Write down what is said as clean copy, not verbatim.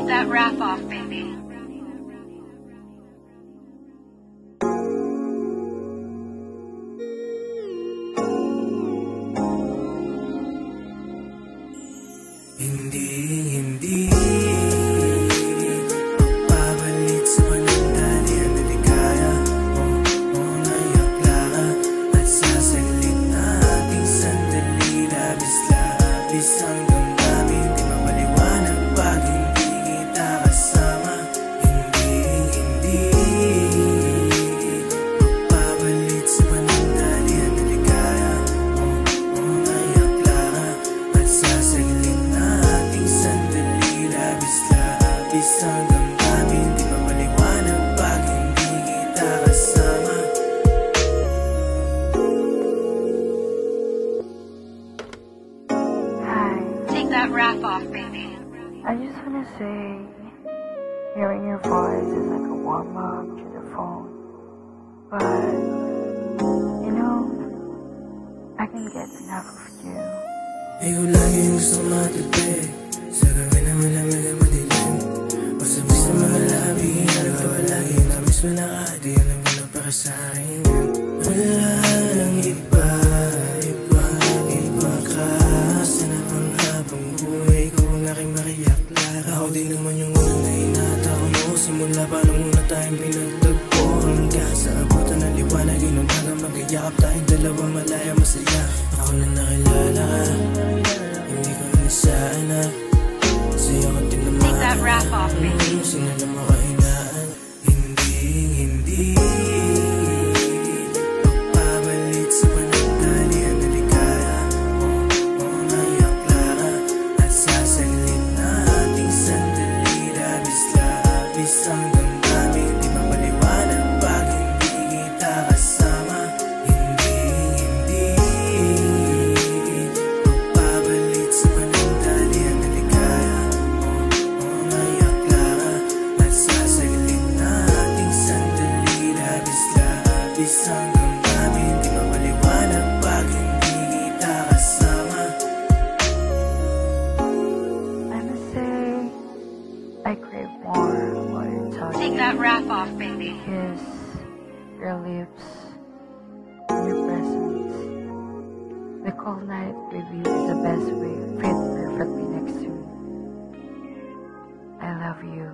Take that rap off, baby. Hindi papalit sa panandali ang naligaya. Naiakla ka at sasaglit nating sandali. Labis-labis ang damdamin, di mapaliwanag pag hindi kita kasama. Hindi papalit sa panandali ang naligaya. Naiakla ka at sasaglit nating sandali. Labis-labis ang damdamin, di mapaliwanag pag hindi kita kasama. Hi, Take that rap off, baby. I just wanna say, hearing your voice is like a warm hug to the phone. But, you know, I can get enough of you. Ikaw lagi yung gusto matabi sa gabi na malamig at madilim. Pasabis na mga labi, nagawa lagi na miss mo na ka. Di alam ko na para sa akin yan. Wala lang iba ka. Sana pang habang buhay ko ang aking makiakla. Ako din naman yung una na inatako mo. Simula pa nung una tayong pinagtagpo, hanggang sa abutan ng liwanag, inumaga magkayakap tayong dalawa malaya masaya. Ako na nakilala ka, hindi ko nasaan na sa'yo ko tinamaan. Take that rap off, baby. Sinala mo kahinaan. Hindi papalit sa panandali ang naligaya. Naiakla ka at sasaglit nating sandali. Labis-labis ang damdamin, di mapaliwanag pag hindi kita kasama. Hindi papalit sa panandali ang naligaya. Naiakla ka at sasaglit nating sandali. Labis-labis ang damdamin, di mapaliwanag pag hindi kita kasama. I must say, I crave more of your touch. Take that rap off, baby. Kiss, your lips, and your presence. The cold night with you is the best way. Fit perfectly next to me. I love you.